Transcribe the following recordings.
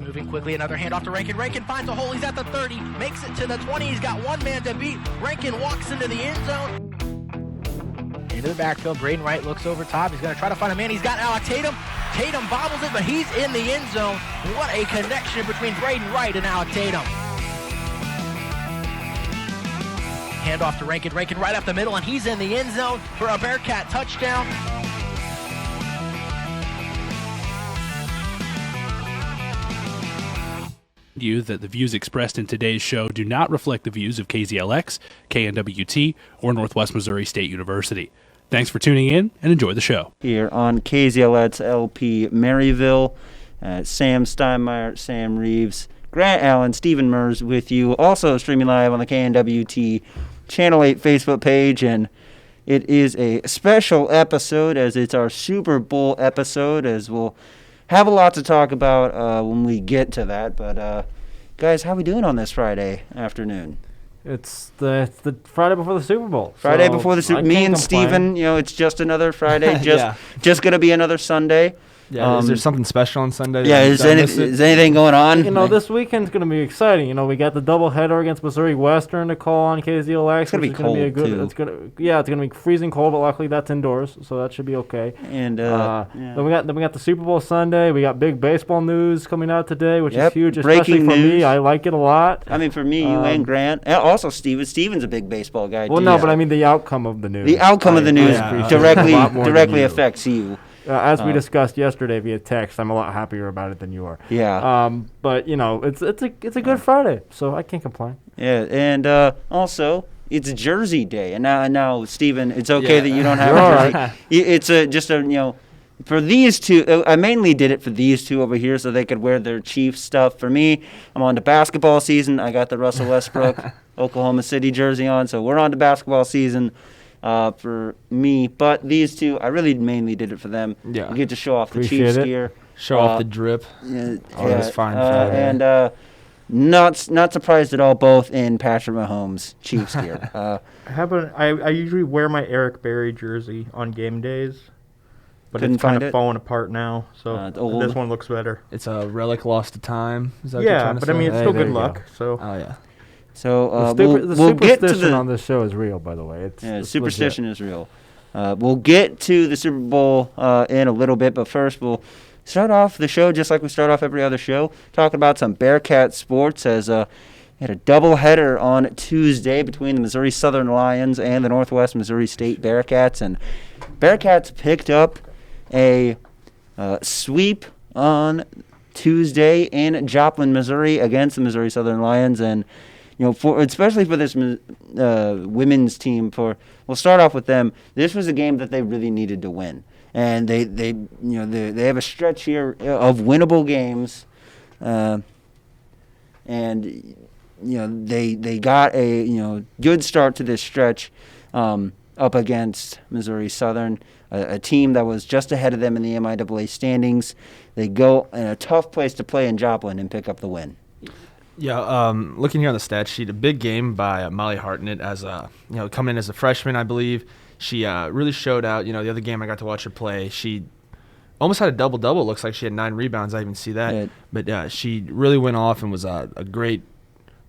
moving quickly, another handoff to Rankin. Rankin finds a hole, he's at the 30, makes it to the 20, he's got one man to beat. Rankin walks into the end zone. Into the backfield, Braden Wright looks over top, he's going to try to find a man, he's got Alec Tatum. Tatum bobbles it, but he's in the end zone. What a connection between Braden Wright and Alec Tatum. Handoff to Rankin, Rankin right up the middle, and he's in the end zone for a Bearcat touchdown. You that the views expressed in today's show do not reflect the views of KZLX, KNWT, or Northwest Missouri State University. Thanks for tuning in and enjoy the show. Here on KZLX LP Maryville, Sam Steinmeier, Sam Reeves, Grant Allen, Stephen Mers with you. Also streaming live on the KNWT Channel 8 Facebook page, and it is a special episode as it's our Super Bowl episode, as we'll have a lot to talk about when we get to that. But guys, how we doing on this Friday afternoon? It's the Friday before the Super Bowl. Friday before the Super Bowl. Me and Steven, it's just another Friday. Just going to be another Sunday. Yeah, is there something special on Sunday? Yeah, is anything going on? This weekend's going to be exciting. We got the doubleheader against Missouri Western to call on KZLX. It's going to be cold, too. It's going to be freezing cold, but luckily that's indoors, so that should be okay. And then we got the Super Bowl Sunday. We got big baseball news coming out today, which is huge, especially for me. I like it a lot. I mean, for me, you and Grant, and also Steven. Steven's a big baseball guy. Well, but I mean the outcome of the news. The outcome of the news directly affects you. As we discussed yesterday via text, I'm a lot happier about it than you are. Yeah. But it's a good Friday, so I can't complain. Yeah, and also it's Jersey Day, and now Stephen, it's okay that you don't have a jersey. It's for these two. I mainly did it for these two over here so they could wear their Chiefs stuff. For me, I'm on to basketball season. I got the Russell Westbrook Oklahoma City jersey on, so we're on to basketball season. For me, but these two, I really mainly did it for them. Yeah, you get to show off the Chiefs gear, show off the drip. It's fine. And not surprised at all, both in Patrick Mahomes Chiefs gear. I usually wear my Eric Berry jersey on game days, but it's kind of falling apart now. So this one looks better. It's a relic lost to time. Is that but I mean, it's still good luck. So. Oh yeah. So the we'll get to superstition on this show is real, by the way. Superstition is real. We'll get to the Super Bowl in a little bit, but first we'll start off the show just like we start off every other show, talking about some Bearcat sports. As we had a doubleheader on Tuesday between the Missouri Southern Lions and the Northwest Missouri State Bearcats, and Bearcats picked up a sweep on Tuesday in Joplin, Missouri, against the Missouri Southern Lions, and especially for this women's team, we'll start off with them. This was a game that they really needed to win, and they have a stretch here of winnable games, and they got a good start to this stretch up against Missouri Southern, a team that was just ahead of them in the MIAA standings. They go in a tough place to play in Joplin and pick up the win. Yeah, looking here on the stat sheet, a big game by Molly Hartnett as coming in as a freshman, I believe. She really showed out. The other game I got to watch her play, she almost had a double-double. It looks like she had 9 rebounds. I didn't even see that. Yeah. But she really went off and was a great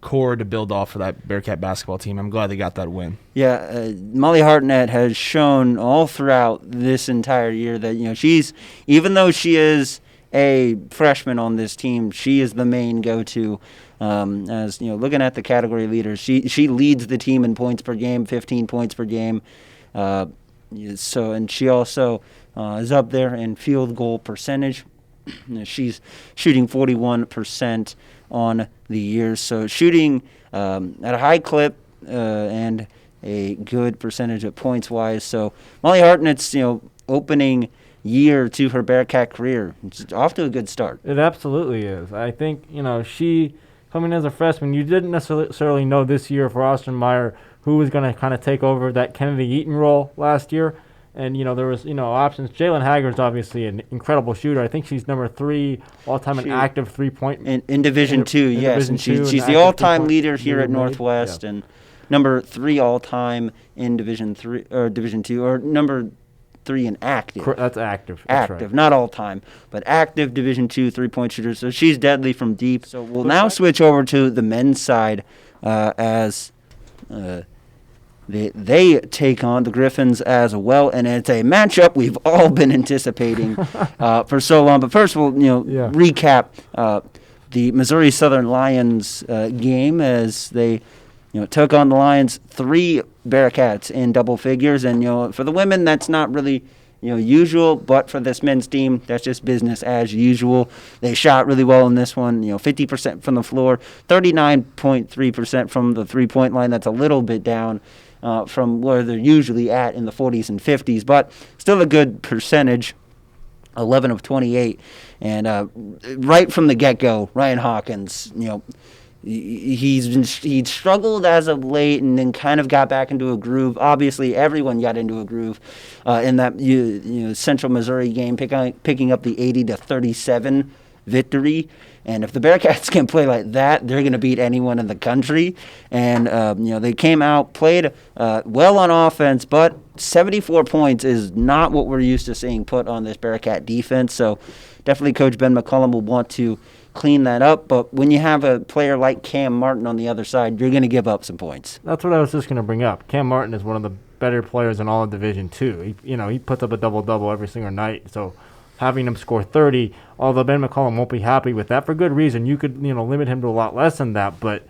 core to build off for that Bearcat basketball team. I'm glad they got that win. Yeah, Molly Hartnett has shown all throughout this entire year that, she's, even though she is a freshman on this team, she is the main go-to. As looking at the category leaders, she leads the team in points per game, 15 points per game. And she also is up there in field goal percentage. She's shooting 41% on the year, so shooting at a high clip and a good percentage of points wise. So Molly Hartnett's opening year to her Bearcat career, it's off to a good start. It absolutely is. I think she. Coming as a freshman, you didn't necessarily know this year for Austin Meyer who was going to kind of take over that Kennedy Eaton role last year. And, there was, options. Jalen Haggard's obviously an incredible shooter. I think she's number 3 all-time in active three-point. In Division II, yes. And she's the all-time leader here at Northwest and number 3 all-time in Division 3 or Division II, or number three in active. That's active. That's active, right. not all time, but active Division II 3-point shooter. So she's deadly from deep. So we'll now switch over to the men's side as they take on the Griffins as well, and it's a matchup we've all been anticipating for so long. But first, we'll recap the Missouri Southern Lions game as they took on the Lions, 3 Bearcats in double figures. And, for the women, that's not really, usual. But for this men's team, that's just business as usual. They shot really well in this one, 50% from the floor, 39.3% from the three-point line. That's a little bit down from where they're usually at in the 40s and 50s. But still a good percentage, 11 of 28. And right from the get-go, Ryan Hawkins, he'd struggled as of late and then kind of got back into a groove. Obviously, everyone got into a groove in that Central Missouri game, picking up the 80-37 victory. And if the Bearcats can play like that, they're going to beat anyone in the country. And they came out, played well on offense, but 74 points is not what we're used to seeing put on this Bearcat defense. So definitely Coach Ben McCullum will want to clean that up. But when you have a player like Cam Martin on the other side, you're going to give up some points. That's what I was just going to bring up. Cam Martin is one of the better players in all of Division II. He puts up a double-double every single night. So having him score 30, although Ben McCullum won't be happy with that for good reason. You could limit him to a lot less than that, but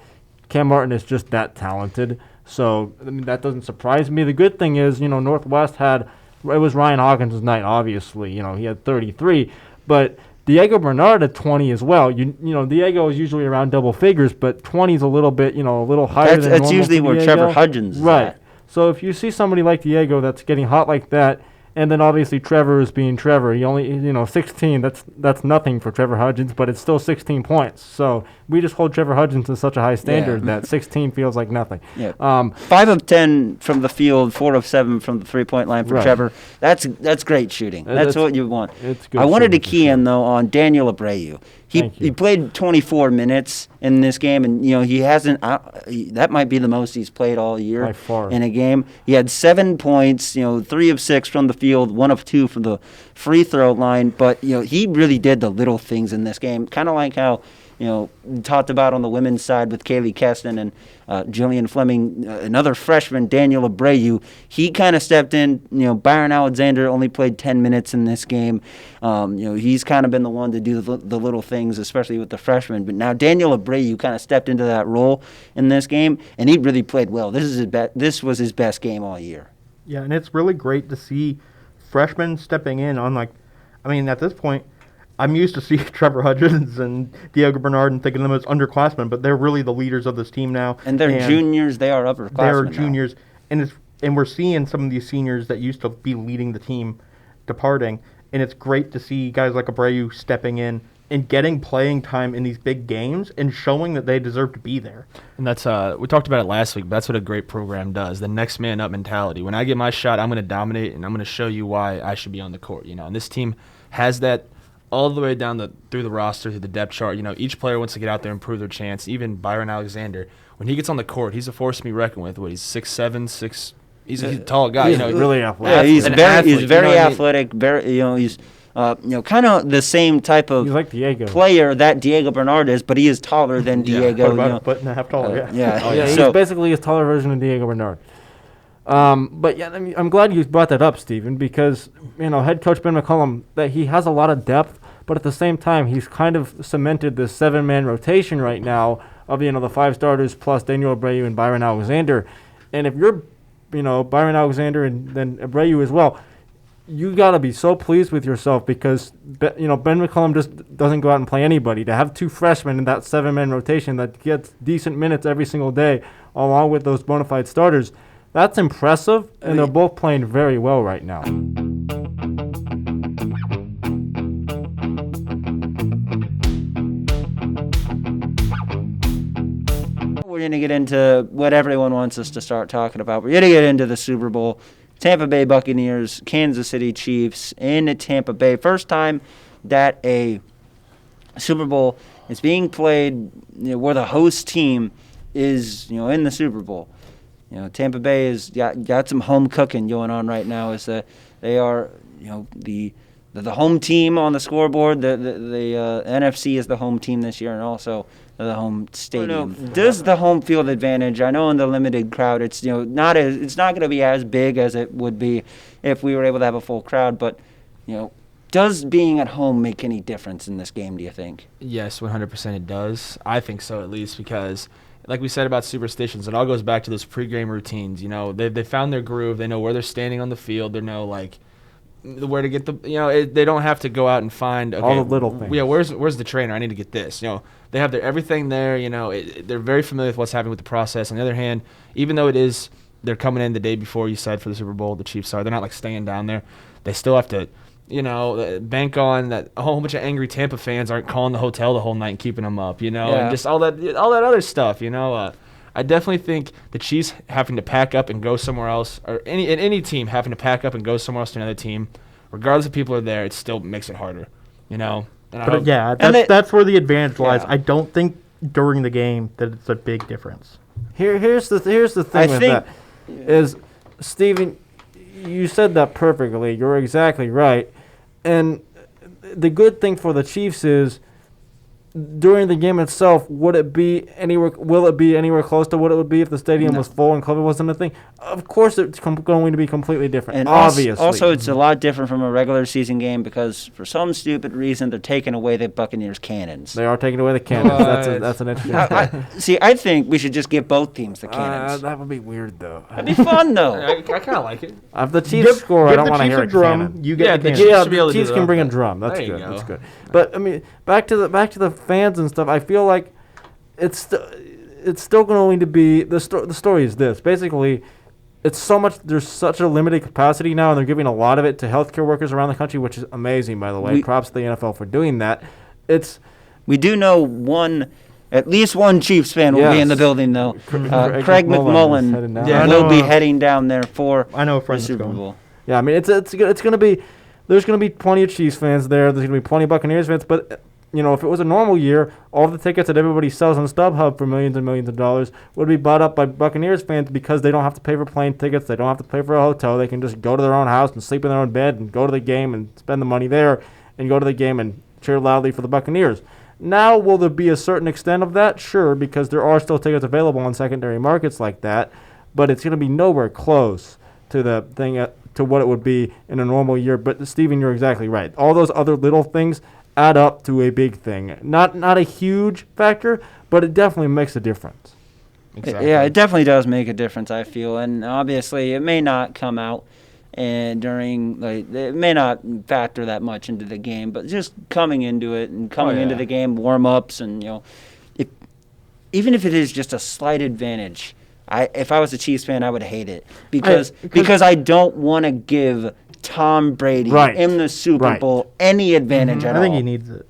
Cam Martin is just that talented. So that doesn't surprise me. The good thing is, Northwest it was Ryan Hawkins' night, obviously. He had 33, but Diego Bernard at 20 as well. Diego is usually around double figures, but 20 is a little bit, a little higher than normal. That's usually where Trevor Hudgens is right. at. So if you see somebody like Diego that's getting hot like that, and then obviously Trevor is being Trevor. He only, 16, that's nothing for Trevor Hudgens, but it's still 16 points. So we just hold Trevor Hudgens to such a high standard that 16 feels like nothing. Yeah. 5 of 10 from the field, 4 of 7 from the three-point line for Trevor. That's great shooting. That's what you want. It's good. I wanted to key in, though, on Daniel Abreu. He played 24 minutes in this game, and he hasn't. That might be the most he's played all year by far in a game. He had 7 points, 3 of 6 from the field, 1 of 2 from the free throw line. But he really did the little things in this game, kind of like how we talked about on the women's side with Kaylee Keston and Jillian Fleming, another freshman, Daniel Abreu. He kind of stepped in. Byron Alexander only played 10 minutes in this game. He's kind of been the one to do the little things, especially with the freshmen. But now Daniel Abreu kind of stepped into that role in this game, and he really played well. This was his best game all year. Yeah, and it's really great to see freshmen stepping in on at this point, I'm used to seeing Trevor Hudgens and Diego Bernard and thinking of them as underclassmen, but they're really the leaders of this team now. And they're juniors. They are upperclassmen. They're juniors. And we're seeing some of these seniors that used to be leading the team departing. And it's great to see guys like Abreu stepping in and getting playing time in these big games and showing that they deserve to be there. And that's we talked about it last week, but that's what a great program does, the next man up mentality. When I get my shot, I'm going to dominate, and I'm going to show you why I should be on the court. And this team has that all the way down through the roster, through the depth chart. Each player wants to get out there and improve their chance. Even Byron Alexander, when he gets on the court, he's a force to be reckoned with. He's 6'7", 6. He's a tall guy. He's really athletic. Yeah, he's very athletic. Very, he's kind of the same type of like Diego. Player that Diego Bernard is, but he is taller than Diego. About a foot and a half taller. He's basically a taller version of Diego Bernard. But I'm glad you brought that up, Stephen, because head coach Ben McCullum, that he has a lot of depth, but at the same time he's kind of cemented this 7-man rotation right now of the 5 starters plus Daniel Abreu and Byron Alexander. And if you're Byron Alexander and then Abreu as well, you got to be so pleased with yourself because Ben McCullum just doesn't go out and play anybody. To have 2 freshmen in that 7-man rotation that gets decent minutes every single day, along with those bona fide starters, that's impressive, and they're both playing very well right now. We're going to get into what everyone wants us to start talking about. We're going to get into the Super Bowl. Tampa Bay Buccaneers, Kansas City Chiefs in Tampa Bay. First time that a Super Bowl is being played where the host team is in the Super Bowl. Tampa Bay has got some home cooking going on right now. Is that they are the home team on the scoreboard. The NFC is the home team this year, and also the home stadium. Does the home field advantage? I know in the limited crowd, it's it's not going to be as big as it would be if we were able to have a full crowd. But does being at home make any difference in this game? Do you think? Yes, 100% it does. I think so, at least, because like we said about superstitions, it all goes back to those pregame routines. They found their groove. They know where they're standing on the field. They know where to get they don't have to go out and find all the little things. Yeah, where's the trainer? I need to get this. They have everything there. They're very familiar with what's happening with the process. On the other hand, even though they're coming in the day before, you said, for the Super Bowl, the Chiefs are. They're not staying down there. They still have to bank on that a whole bunch of angry Tampa fans aren't calling the hotel the whole night and keeping them up, and just all that other stuff, I definitely think the Chiefs having to pack up and go somewhere else, or any team having to pack up and go somewhere else to another team, regardless if people are there, it still makes it harder, But that's where the advantage lies. I don't think during the game that it's a big difference. Here's the thing with that is, Steven, you said that perfectly. You're exactly right. And the good thing for the Chiefs is, during the game itself, will it be anywhere close to what it would be if the stadium was full and COVID wasn't a thing? Of course, it's going to be completely different. And obviously, also it's a lot different from a regular season game because for some stupid reason they're taking away the Buccaneers' cannons. They are taking away the cannons. That's an interesting. I think we should just give both teams the cannons. That would be weird, though. That'd be fun, though. I kind of like it. If the Chiefs score, I don't want to hear a cannon. You get the Chiefs Chiefs can bring a drum. That's good. That's good. But I mean, back to the fans and stuff. I feel like it's still going to be the story is this. Basically, there's such a limited capacity now, and they're giving a lot of it to healthcare workers around the country, which is amazing, by the way. Props to the NFL for doing that. We do know at least one Chiefs fan will be in the building, though. Craig McMullen will be heading down there for the Super Bowl. Yeah, I mean, it's going to be. There's going to be plenty of Chiefs fans there. There's going to be plenty of Buccaneers fans. But, if it was a normal year, all the tickets that everybody sells on StubHub for millions and millions of dollars would be bought up by Buccaneers fans because they don't have to pay for plane tickets. They don't have to pay for a hotel. They can just go to their own house and sleep in their own bed and go to the game and spend the money there and go to the game and cheer loudly for the Buccaneers. Now, will there be a certain extent of that? Sure, because there are still tickets available on secondary markets like that. But it's going to be nowhere close to the thing to what it would be in a normal year. But Steven, you're exactly right. All those other little things add up to a big thing. Not a huge factor, but it definitely makes a difference. Exactly. Yeah, it definitely does make a difference, I feel. And obviously, it may not come out and it may not factor that much into the game, but just coming into it and into the game, warm-ups, and even if it is just a slight advantage. If I was a Chiefs fan, I would hate it because I don't want to give Tom Brady in the Super Bowl any advantage at all. I think he needs it.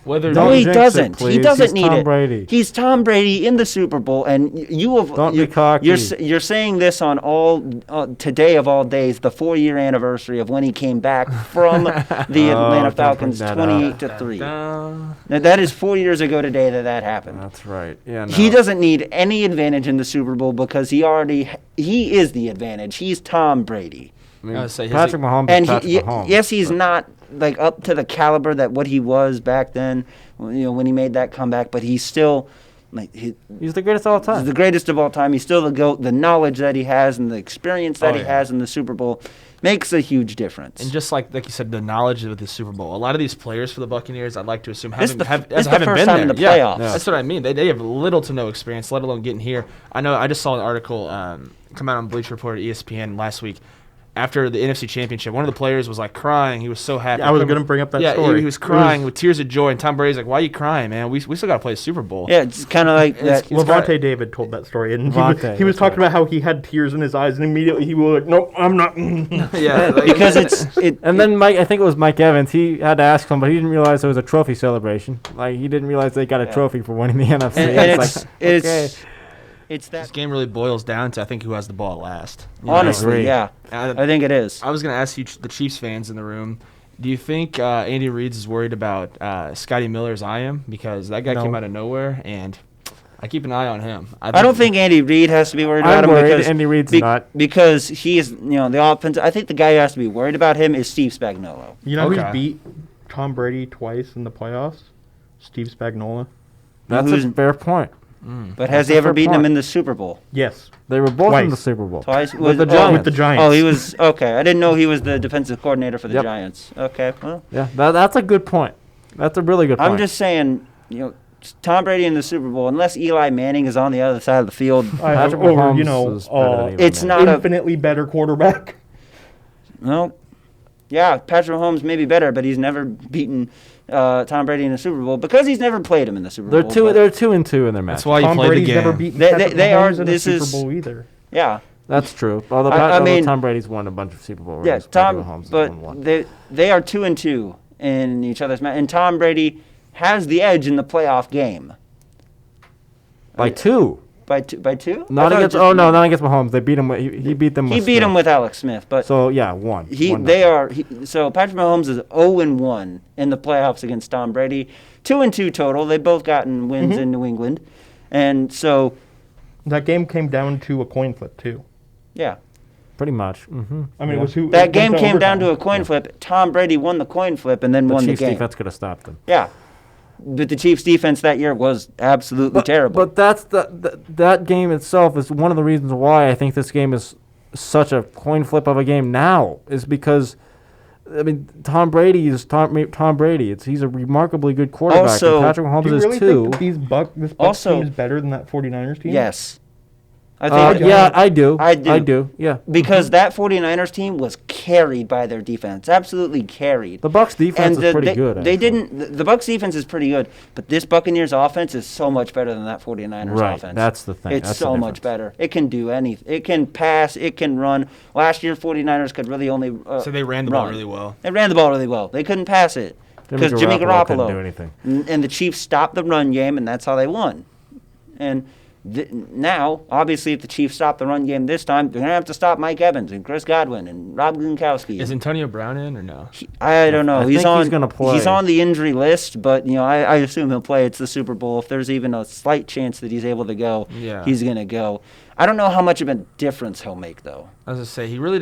No, he doesn't. He doesn't need it. Brady. He's Tom Brady in the Super Bowl, and be cocky. You're saying this on today of all days, the 4-year anniversary of when he came back from the Atlanta Falcons 28-3. Now, that is 4 years ago today that happened. That's right. Yeah. No. He doesn't need any advantage in the Super Bowl because he is the advantage. He's Tom Brady. I mean, Patrick Mahomes. And Mahomes, yes, he's not up to the caliber that what he was back then, when he made that comeback. But he's still he's the greatest of all time. He's the greatest of all time. He's still the GOAT. The knowledge that he has and the experience that he has in the Super Bowl makes a huge difference. And just like you said, the knowledge of the Super Bowl. A lot of these players for the Bucauneers, I'd like to assume, haven't been there. In the playoffs. Yeah, that's what I mean. They have little to no experience, let alone getting here. I know. I just saw an article come out on Bleacher Report at ESPN last week. After the NFC Championship, one of the players was crying. He was so happy. I was going to bring up that story. He was crying with tears of joy. And Tom Brady's like, "Why are you crying, man? We still got to play a Super Bowl." Yeah, it's kind of like that. Levante David told that story, and he was talking about how he had tears in his eyes, and immediately he was like, "Nope, I'm not." Yeah, because it. And then I think it was Mike Evans. He had to ask him, but he didn't realize it was a trophy celebration. He didn't realize they got a trophy for winning the NFC. And okay. This game really boils down to, I think, who has the ball last. Honestly, yeah. I think it is. I was going to ask you, the Chiefs fans in the room, do you think Andy Reid is worried about Scotty Miller's IM? Because that guy came out of nowhere, and I keep an eye on him. I don't think Andy Reid has to be worried I'm about him worried. because Andy Reid's not. because he is, the offense. I think the guy who has to be worried about him is Steve Spagnuolo. You know Okay. who's beat Tom Brady twice in the playoffs? Steve Spagnuolo. That's Who's- a fair point. But has That's he a ever fair beaten him point. in the Super Bowl? Yes. They were both in Twice. the Super Bowl. Twice With the oh, Giants. With the Giants. Oh, he was okay. I didn't know he was the defensive coordinator for the Yep. Giants. Okay, well, Yeah, that's a good point. That's a really good point. I'm just saying, Tom Brady in the Super Bowl, unless Eli Manning is on the other side of the field, Patrick Or, Mahomes you know, is better than Eli it's Manning. not a infinitely better quarterback. no. Yeah, Patrick Mahomes may be better, but he's never beaten Tom Brady in the Super Bowl because he's never played him in the Super They're Bowl. two. but- They're 2-2 in their match. That's why you Tom play Brady's the game. never beaten They- Patrick they are- Mahomes in this a is- Super Bowl either. yeah. That's true. Although, I mean- Tom Brady's won a bunch of Super Bowl rings. Yeah, Patrick Mahomes has but won one. they are 2-2 in each other's match, and Tom Brady has the edge in the playoff game by two. by two. Not I thought against. just- Oh no, not against Mahomes. They beat him. He beat them. He with beat him Smith. with Alex Smith, but So yeah, one. so Patrick Mahomes is 0-1 in the playoffs against Tom Brady, 2-2 total. They both gotten wins in New England, and so That game came down to a coin flip too. yeah. Pretty much. Mm-hmm. I mean, it was who That it game went to came down to a overtime. coin flip. Tom Brady won the coin flip and then The won Chiefs the game. defense could have stopped them. Yeah. But the Chiefs defense that year was absolutely terrible. But that's that game itself is one of the reasons why I think this game is such a coin flip of a game now is because, I mean, Tom Brady is Tom Brady. He's a remarkably good quarterback. Also, and Patrick Mahomes Do you is really too. think that this Bucs Also- team is better than that 49ers team? yes. I think Yeah, I do. I do. Yeah. because that 49ers team was carried by their defense. Absolutely carried. The Bucks defense is pretty they, good. They actually. didn't. The Bucks defense is pretty good, but this Buccaneers offense is so much better than that 49ers Right, offense. that's the thing. It's That's the so much difference. better. It can do anything. It can pass. It can run. Last year, 49ers could really only. So they ran the ball run. really well. They ran the ball really well. They couldn't pass it because Jimmy couldn't Garoppolo do anything. and the Chiefs stopped the run game, and that's how they won. And now, obviously, if the Chiefs stop the run game this time, they're gonna have to stop Mike Evans and Chris Godwin and Rob Gronkowski. Is Antonio Brown in or no? I don't know. I he's think on. he's gonna play. He's on the injury list, but I assume he'll play. It's the Super Bowl. If there's even a slight chance that he's able to go, Yeah. he's gonna go. I don't know how much of a difference he'll make though. I was gonna say he really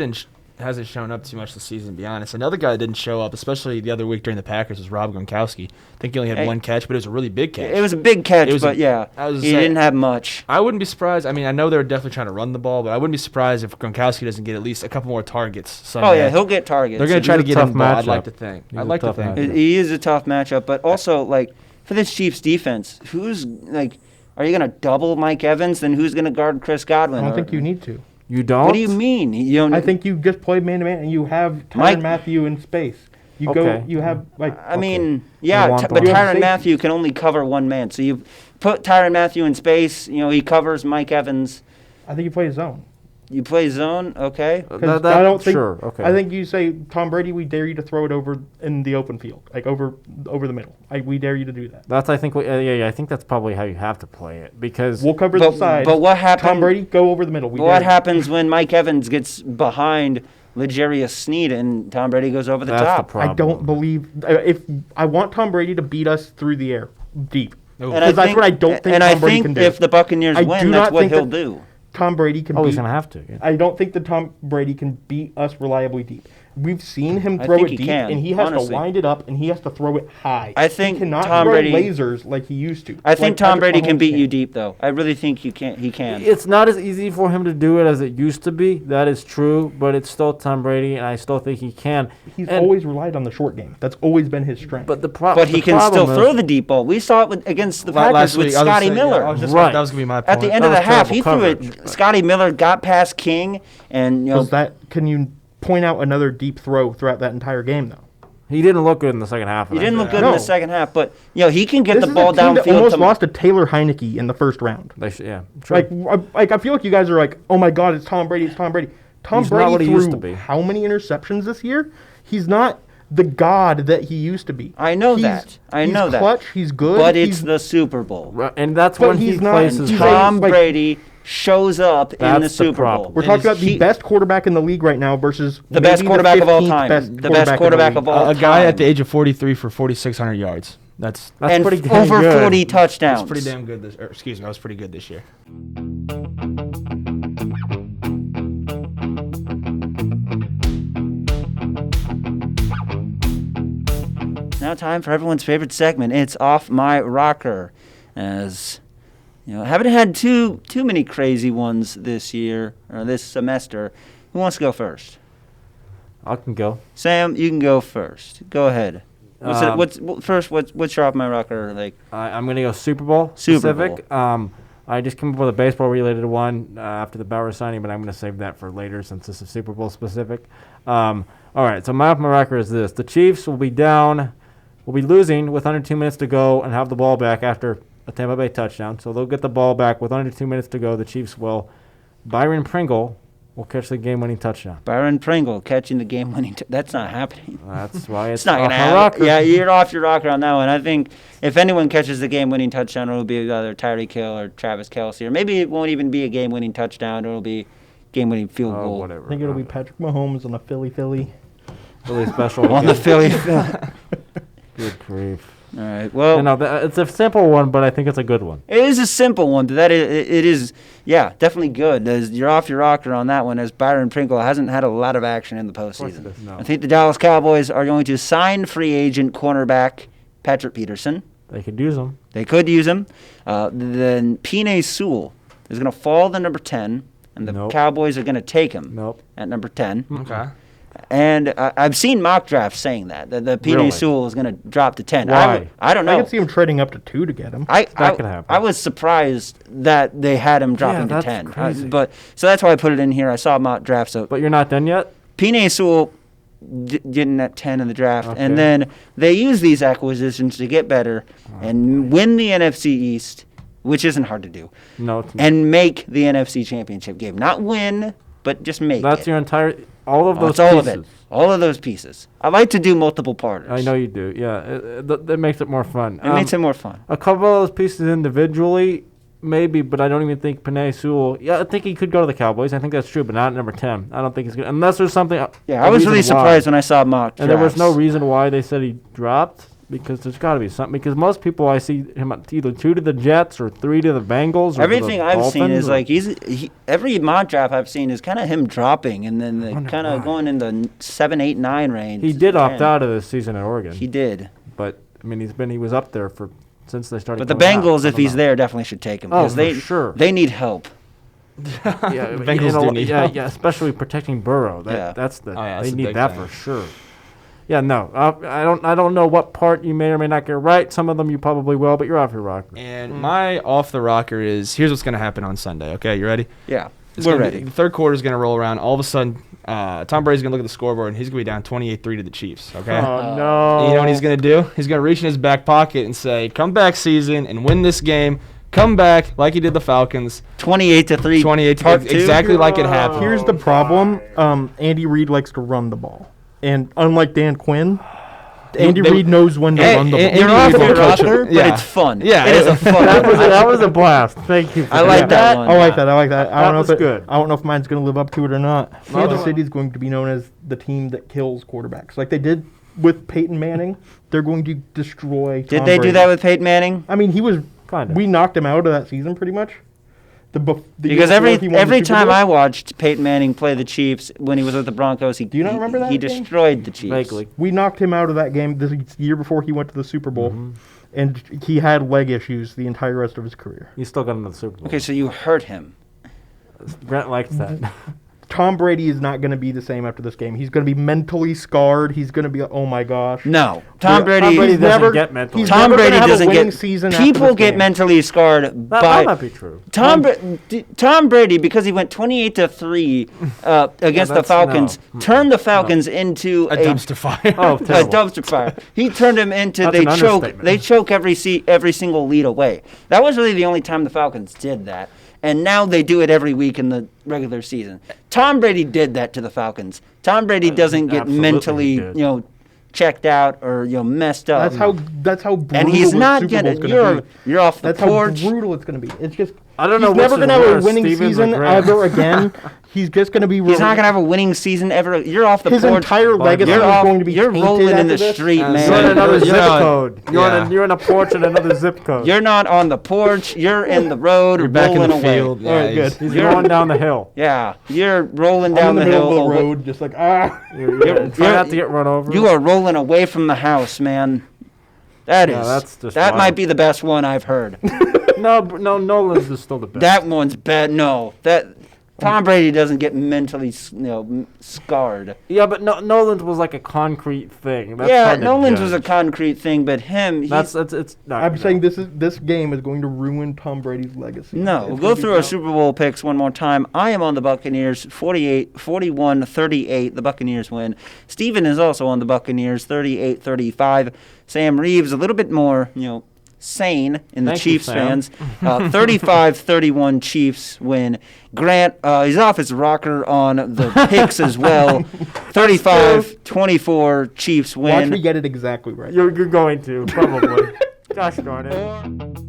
hasn't shown up too much this season, to be honest. Another guy that didn't show up, especially the other week during the Packers, was Rob Gronkowski. I think he only had Hey. one catch, but it was a really big catch. It was a big catch, It was but yeah, I was he saying- didn't have much. I wouldn't be surprised. I mean, I know they were definitely trying to run the ball, but I wouldn't be surprised if Gronkowski doesn't get at least a couple more targets Sunday. Oh yeah, he'll get targets. They're going to try to He's a get him tough the ball, I'd matchup. like to think. He's I'd a like to tough think. matchup. He is a tough matchup, but also for this Chiefs defense, who's are you gonna double Mike Evans? Then who's gonna guard Chris Godwin? I don't Or- think you need to. You don't? What do you mean? You don't, I think you just play man to man and you have Tyrann Mike- Matthew in space. You Okay. You have I mean, You yeah, want but the- You have Tyrann safety. Matthew can only cover one man. So you put Tyrann Matthew in space. He covers Mike Evans. I think you play zone. You play zone, okay? 'Cause That- I don't think. sure, okay. I think you say Tom Brady. We dare you to throw it over in the open field, like over the middle. We dare you to do that. That's I think. Yeah. I think that's probably how you have to play it because We'll cover But- the sides. but what happened- Tom Brady, go over the middle. We But what dare you. happens when Mike Evans gets behind L'Jarius Sneed and Tom Brady goes over the that's the top? problem. I don't believe if I want Tom Brady to beat us through the air, deep. Oh. And Because that's what I don't think And Tom I Brady think can do. if the Buccaneers I win, do that's not what think he'll that- do. Tom Brady can Oh, beat. he's gonna have to. Yeah. I don't think that Tom Brady can beat us reliably deep. We've seen him I throw think it he deep, can, and he has honestly. to wind it up, and he has to throw it high. I think he cannot Tom throw Brady- lasers like he used to. I think like Tom Patrick Brady can Mahomes beat you deep, though. I really think he can. It's not as easy for him to do it as it used to be. That is true, but it's still Tom Brady, and I still think he can. He's And- always relied on the short game. That's always been his strength. But the problem. But he can still throw the deep ball. We saw it against the Packers with Scotty Miller. that was Right. going to be my point. At the end That of the was half, he terrible threw coverage. it. Scotty Miller got past King, and was that? Can you point out another deep throw throughout that entire game, though? He didn't look good in the second half. he of that didn't look game. good in No. the second half. But he can get This the is ball a team that downfield. almost To, lost to Taylor Heineke in the first round. They should, yeah. True. I feel like you guys are like, oh my God, it's Tom Brady, it's Tom Brady. Tom He's not what Brady he used to threw be. how many interceptions this year? He's not the god that he used to be. I know He's- that. I know he's that. clutch. He's good. but it's he's, the Super Bowl. Right, and that's But when he he's not- places. he's Tom like- Brady shows up in That's the the Super problem. Bowl. we're It talking is about the he- best quarterback in the league right now versus The best maybe quarterback of all 15th time. best The best quarterback in the of league. all A guy time. at the age of 43 for 4,600 yards. That's and pretty damn over good. 40 touchdowns. That's pretty damn good that was pretty good this year. Now time for everyone's favorite segment. It's Off My Rocker. As you know, haven't had too many crazy ones this year or this semester. Who wants to go first? I can go. Sam, you can go first. Go ahead. What's your Off My Rocker like? I'm going to go Super Bowl Super specific. I just came up with a baseball-related one after the Bauer signing, but I'm going to save that for later since this is Super Bowl specific. All right, so my Off My Rocker is this. The Chiefs will be losing with under 2 minutes to go and have the ball back after a Tampa Bay touchdown. So they'll get the ball back with under 2 minutes to go. The Chiefs will. Byron Pringle will catch the game-winning touchdown. Byron Pringle catching the game-winning. That's not happening. That's why it's not off going to my happen. rocker. Yeah, you're off your rocker on that one. I think if anyone catches the game-winning touchdown, it'll be either Tyreek Hill or Travis Kelce, or maybe it won't even be a game-winning touchdown. It'll be game-winning field goal. Whatever. I think it'll be Patrick Mahomes on a Philly. Really special. On the Philly. Good grief. All right. Well, it's a simple one, but I think it's a good one. it is a simple one, but it is, yeah, definitely good. You're off your rocker on that one, as Byron Pringle hasn't had a lot of action in the postseason. No. I think the Dallas Cowboys are going to sign free agent cornerback Patrick Peterson. They could use them. They could use him. Then Penei Sewell is going to fall to number 10, and the Nope. Cowboys are going to take him Nope. at number 10. Okay. And I've seen mock drafts saying that the Penei Really? Sewell is going to drop to 10. Why? I don't I know. could see him trading up to 2 to get him. That could happen. I was surprised that they had him dropping to that's 10. crazy. So that's why I put it in here. I saw mock drafts. So But you're not done yet? Penei Sewell getting at 10 in the draft. Okay. And then they use these acquisitions to get better and win the NFC East, which isn't hard to do, No. It's not. and make the NFC Championship game. Not win, but just make That's it. your entire all of those It's all of pieces. it. All of those pieces. I like to do multiple parters. I know you do. Yeah, that makes it more fun. It makes it more fun. A couple of those pieces individually, maybe, but I don't even think Penei Sewell. Yeah, I think he could go to the Cowboys. I think that's true, but not at number 10. I don't think he's good unless there's something. Yeah, I was really surprised when I saw mock drafts. And there was no reason why they said he dropped, because there's got to be something. Because most people I see him at either 2 to the Jets or 3 to the Bengals. Or Everything to the I've seen Dolphins is like every mock draft I've seen is kind of him dropping and then Wonder kind of why. going in the 7, 8, 9 range. He did opt 10. out of this season at Oregon. He did. But I mean, he was up there since they started. But the coming out. Bengals, I if don't he's know. there, definitely should take him Oh, because for sure. they need help. Yeah, Bengals do need help. Yeah, especially protecting Burrow. Yeah. That's the that's they the need big that thing. for sure. Yeah, no, I don't know what part you may or may not get right. Some of them you probably will, but you're off your rocker. And my off the rocker is here's what's going to happen on Sunday. Okay, you ready? Yeah, It's we're gonna be- ready. The third quarter is going to roll around. All of a sudden, Tom Brady's going to look at the scoreboard, and he's going to be down 28-3 to the Chiefs. Okay. Oh no! And you know what he's going to do? He's going to reach in his back pocket and say, "Comeback season and win this game. Come back like he did the Falcons. 28-3. 28 Part two? exactly like it happened." Here's the problem. Andy Reid likes to run the ball. And unlike Dan Quinn, Andy they- Reid knows when to run the ball. and- You're Andy off Reid your will coach him. rocker, but Yeah. it's fun. Yeah. it is a fun. that was a blast. Thank you. For I like that one. I like that. I like that. I That don't know was if good. I don't know if mine's going to live up to it or not. Neither Kansas one. City is going to be known as the team that kills quarterbacks, like they did with Peyton Manning. They're going to destroy. Did Tom they do Brady. that with Peyton Manning? I mean, he was. Kinda. We knocked him out of that season pretty much. The year Because before he won the every Super time Bowl. I watched Peyton Manning play the Chiefs when he was with the Broncos, Do you not remember that he game? destroyed the Chiefs. Vaguely. We knocked him out of that game the year before he went to the Super Bowl, and he had leg issues the entire rest of his career. You still got him to the Super Bowl. Okay, so you hurt him. Grant likes that. Tom Brady is not going to be the same after this game. He's going to be mentally scarred. He's going to be, oh my gosh. No, Tom Brady. Tom Brady He's doesn't never- get mentally. he's Tom never gonna Brady have a doesn't winning get. season after People this get game. mentally scarred That by might be true. Tom Brady because he went 28-3 against the that's- Falcons. no. Turned the Falcons into a dumpster fire. Oh, a terrible. dumpster fire. He turned them into That's they an choke. understatement. They choke every single lead away. That was really the only time the Falcons did that. And now they do it every week in the regular season. Tom Brady did that to the Falcons. Tom Brady doesn't get absolutely mentally, he did. checked out or messed up. That's how brutal and he's the not Super Bowl's getting. gonna be. You're off the That's porch. how brutal it's going to be. It's just I don't know he's never which is gonna have a worse, winning Stevens or season Grant. ever again. He's just going to be. He's not going to have a winning season ever. You're off the His porch. entire legacy You're is off, going to be You're tainted rolling in after the this. street, man. You're in another zip Yeah. code. You're in a porch in another zip code. You're not on the porch. You're in the road. You're back in rolling the away. field. Yeah, All right, good. He's going down the hill. Yeah, you're rolling I'm down in the the middle hill. of the road, just like You're try not to get run over. You are rolling away from the house, man. That Yeah, is. that's just that wild. might be the best one I've heard. No, Nolan's is still the best. That one's bad. No, that Tom Brady doesn't get mentally, scarred. Yeah, but Nolan's was like a concrete thing. That's Yeah, hard to Nolan's was a judge. concrete thing, but him, It's not. I'm saying this game is going to ruin Tom Brady's legacy. no. It's We'll gonna go be through our tough. Super Bowl picks one more time. I am on the Buccaneers, 41-38. The Buccaneers win. Steven is also on the Buccaneers, 38-35. Sam Reeves, a little bit more, sane in the Thank you, Chiefs Sam. fans. 35-31 Chiefs win. Grant, he's off his rocker on the picks as well. 35-24 Chiefs Watch me win. get it exactly right. You're going to probably. Gosh darn it.